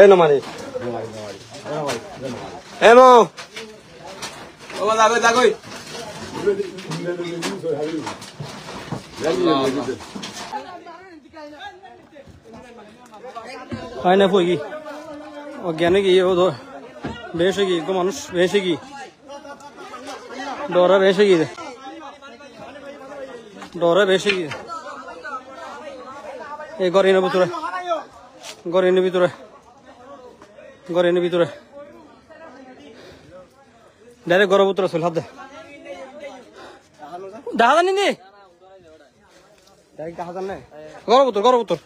এই নমারি এমো ওমা যাগই যাগই হয় না পই কি অজ্ঞানে কি ও বেশি কি গো মানুষ বেশি কি ডরা বেশি কি ডরা বেশি কি এই ঘরের ভিতরে ঘরের ভিতরে ঘরের ভিতরে ডাইরেক্ট ঘরের ভিতরে চল হাত দে দেখা জানি নি ঘরের ভিতর ঘরের ভিতর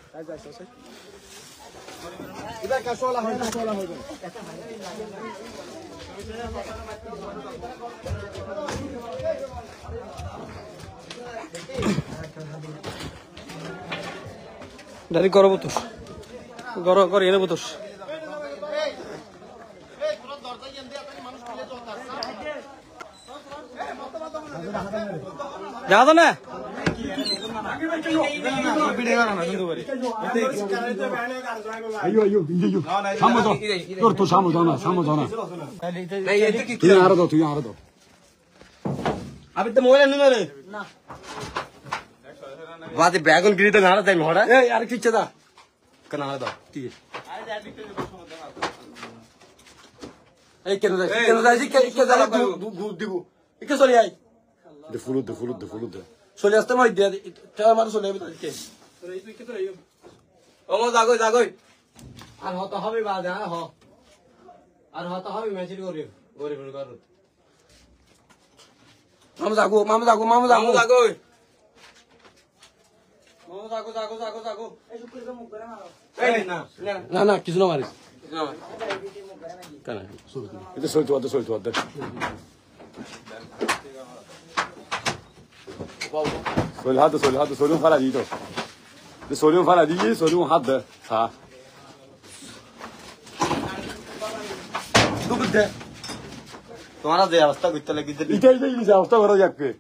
ডাইরেক্ট ঘরের ভিতর ঘর এনে ভিতর দেখা তো না अभी तो मोबाइल नहीं मेरे ना बात बैगन गिरी तो नारा टाइम हो रहा है यार किच्छ था कनारा दो ठीक है ए केनो जाई के जाला दूध दिबो इके सरी आई de fuluд চলে আসতে মাই দিয়া টাকা মার চলে যাবে কে তোরে তুই কে তোরে ও মো জাগই আর হতো হবে বাদে হ আর হতো হবে ম্যাচিং করি গরিব কর মামা জাগো এই শুক্র তো মুখ করে মারো এই না কিছু না মারিস কেন এটা সইতো Sollum fala dito. Sollum fala di, sollum hadde. Ha. तू किधर है? तुम्हारा जो अवस्था कितना लगी थी? इधर ही अवस्था करो जाके।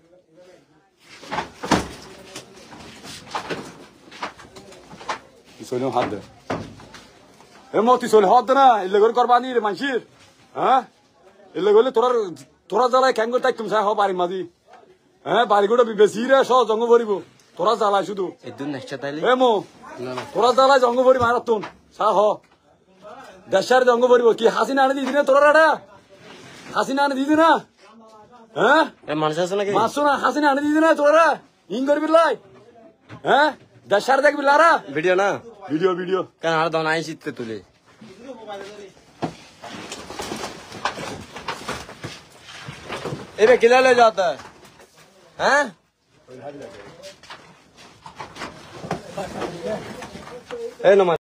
Sollum hadde. Emoti soll hadde ना, इल्ले गोल करबानी रे मानशीर. हाँ? इल्ले गोले थोड़ा जरा कैंगो तक तुम साह हो पारी मादी. হ্যাঁ বাড়িগুলো বেশি রে সব জঙ্গ ভরিব তোরা জ্বালাই শুধু তোরা জ্বালাই জঙ্গ ভরি মারাতুন সা হ দেশের জঙ্গ ভরিব কি হাসিনা আনে দিদি না তোরা হাসিনা আনে দিদি না হ্যাঁ মানুষ আছে নাকি মাসু না হাসিনা আনে দিদি না তোরা ইন করবি লাই হ্যাঁ দেশের দেখবি লারা ভিডিও না ভিডিও কেন আর দন আই শীতে তুলে এবে কিলা ले जाता है हैं? ए नमस्ते